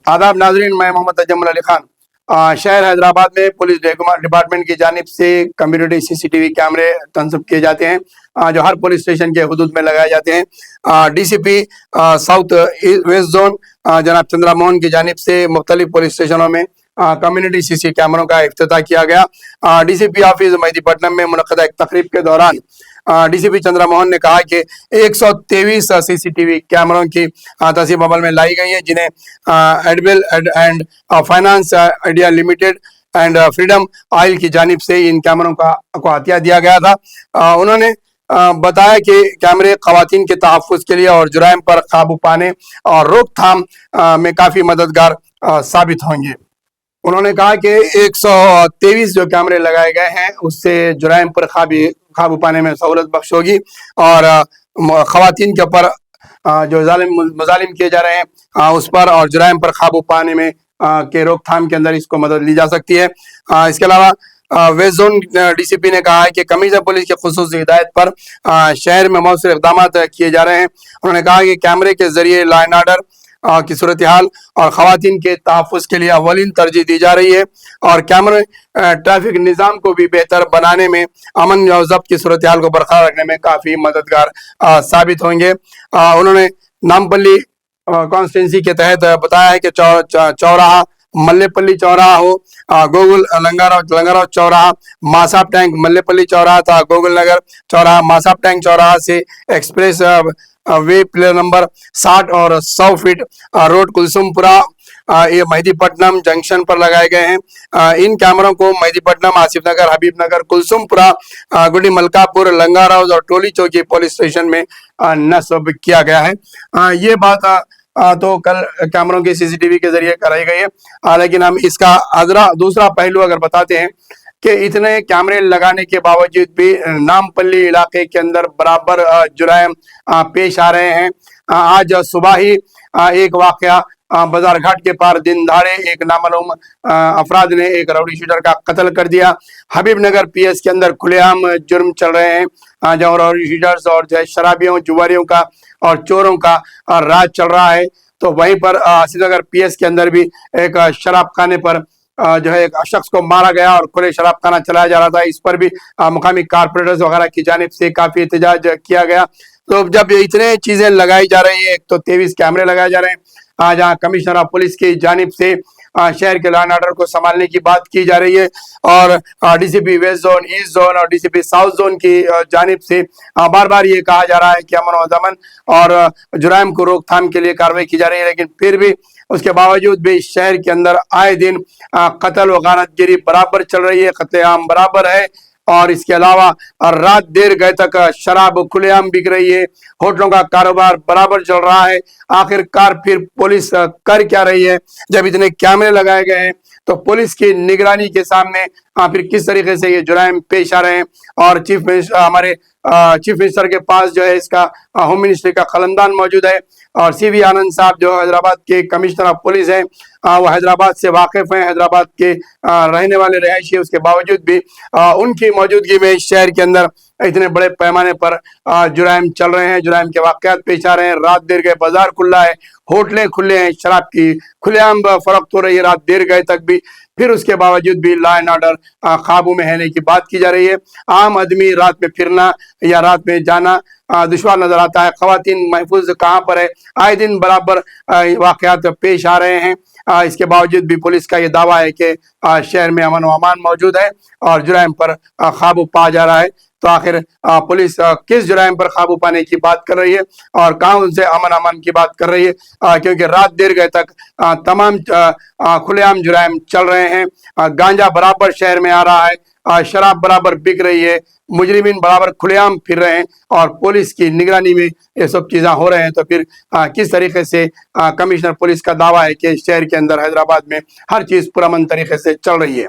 आदाब नाजरीन, मैं मोहम्मद तजम्मुल अली खान। शहर हैदराबाद में पुलिस डिपार्टमेंट की जानिब से कम्युनिटी CCTV कैमरे तंसब किए जाते हैं, जो हर पुलिस स्टेशन के हुदूद में लगाए जाते हैं। DCP साउथ वेस्ट जोन जनाब चंद्रा मोहन की जानिब से मुख्तलिफ पुलिस स्टेशनों में कम्युनिटी CC कैमरों का इफ्तिताह किया गया। DCP ऑफिस मेहदीपट्टनम में मुनक्कदा एक तकरीब के दौरान DCP चंद्रा मोहन ने कहा कि 123 CCTV कैमरों की तस्दीक अमल में लाई गई है, जिन्हें edible and finance India limited and freedom oil की जानिब से इन कैमरों को अतिया दिया गया था। उन्होंने बताया कि कैमरे खवातीन के तहफ़्फ़ुज़ के लिए और जुराइम पर काबू पाने और रोकथाम में काफ़ी मददगार साबित होंगे। उन्होंने कहा कि 123 जो कैमरे लगाए गए हैं उससे जुराइम पर काबू पाने में सहूलत बख्श होगी और खवातीन के ऊपर जो मजालिम किए जा रहे हैं उस पर और जुराइम पर काबू पाने में के रोकथाम के अंदर इसको मदद ली जा सकती है। इसके अलावा वेस्ट जोन DCP ने कहा है कि कमिश्नर पुलिस के खुसूसी हिदायत पर शहर में मौसर इक़दाम किए जा रहे हैं। उन्होंने कहा कि कैमरे के जरिए लॉ एंड ऑर्डर की सूरत हाल और खवातीन के तहफ़्फ़ुज़ के लिए अव्वलीन तरजीह दी जा रही है और कैमरे ट्रैफिक निज़ाम को भी बेहतर बनाने में, अमन और ज़ब्त की सूरत हाल को बरकरार रखने में काफ़ी मददगार साबित होंगे। उन्होंने नामपल्ली कॉन्स्टिट्यूंसी के तहत बताया है कि चौराहा मल्लेपल्ली चौराहा हो, गोगुल लंगाराव चौराहा, मासाब टैंक मल्लेपल्ली चौराहा था, गोगुल नगर चौराहा, मासाब टैंक चौराहा से एक्सप्रेस वे पिलर नंबर 60 और 100 फीट रोड कुलसुमपुरा ये मेहदीपट्टनम जंक्शन पर लगाए गए हैं। इन कैमरों को मेहदीपट्टनम, आसिफ नगर, हबीब नगर, कुलसुमपुरा, गुडी मलकापुर, लंगाराव और टोली चौकी पुलिस स्टेशन में नस्ब किया गया है। ये बात तो कल कैमरों की CCTV के जरिए कराई गई है, लेकिन हम इसका दूसरा पहलू अगर बताते हैं कि इतने कैमरे लगाने के बावजूद भी नामपल्ली इलाके के अंदर बराबर जुराइम पेश आ रहे हैं। आज सुबह ही एक वाकया बाजार घाट के पार दिन दहाड़े एक नामालूम अफराद ने एक राउडी शूटर का कत्ल कर दिया। हबीब नगर PS के अंदर खुलेआम जुर्म चल रहे हैं, जहाँ राउडी शूटर्स और जो शराबियों, जुआरियों का और चोरों का राज चल रहा है। तो वहीं पर श्रीनगर PS के अंदर भी एक शराब खाने पर जो है एक शख्स को मारा गया और खुले शराब खाना चलाया जा रहा था। इस पर भी मुकामी कारपोरेटर्स वगैरह की जानिब से काफी एहतजाज किया गया। तो जब इतने चीजें लगाई जा रही है, एक तो 23 कैमरे लगाए जा रहे हैं, जहाँ कमिश्नर ऑफ पुलिस की जानिब से शहर के लॉ एंड ऑर्डर को संभालने की बात की जा रही है और DCP west zone, east zone और DCP साउथ जोन की जानिब से बार बार ये कहा जा रहा है कि अमन व अमन और जुराइम को रोकथाम के लिए कार्रवाई की जा रही है, लेकिन फिर भी उसके बावजूद भी शहर के अंदर आए दिन कत्ल व गारतगिरी बराबर चल रही है, कत्लेआम बराबर है और इसके अलावा रात देर गए तक शराब खुलेआम बिक रही है, होटलों का कारोबार बराबर चल रहा है। आखिरकार फिर पुलिस कर क्या रही है? जब इतने कैमरे लगाए गए हैं तो पुलिस की निगरानी के सामने फिर किस तरीके से ये जुराइम पेश आ रहे हैं और हमारे चीफ मिनिस्टर के पास जो है इसका होम मिनिस्ट्री का कलमदान मौजूद है और CV आनंद साहब जो हैदराबाद के कमिश्नर ऑफ पुलिस हैं, वो हैदराबाद से वाकिफ हैं, हैदराबाद के रहने वाले रहायशी, उसके बावजूद भी उनकी मौजूदगी में शहर के अंदर इतने बड़े पैमाने पर जुराइम चल रहे हैं, जुराइम के वाकयात पेश आ रहे हैं। रात देर गए बाजार खुला है, होटलें खुले हैं, शराब की खुलेआम फरोख्त हो रही है रात देर गए तक भी, फिर उसके बावजूद भी लॉ एंड ऑर्डर काबू में रहने की बात की जा रही है। आम आदमी रात में फिरना या रात में जाना दुश्वार नजर आता है। खवातीन महफूज कहाँ पर है? आए दिन बराबर वाकयात पेश आ रहे हैं। इसके बावजूद भी पुलिस का ये दावा है कि शहर में अमन व अमान मौजूद है और जुराइम पर काबू पा जा रहा है। तो आखिर पुलिस किस जुराइम पर काबू पाने की बात कर रही है और कहाँ उनसे अमन अमान की बात कर रही है? क्योंकि रात देर गए तक तमाम खुलेआम जुराइम चल रहे हैं। गांजा बराबर शहर में आ रहा है, शराब बराबर बिक रही है, मुजरिमीन बराबर खुलेआम फिर रहे हैं और पुलिस की निगरानी में ये सब चीज़ें हो रहे हैं। तो फिर किस तरीके से कमिश्नर पुलिस का दावा है कि शहर के अंदर हैदराबाद में हर चीज़ पुरअमन तरीके से चल रही है।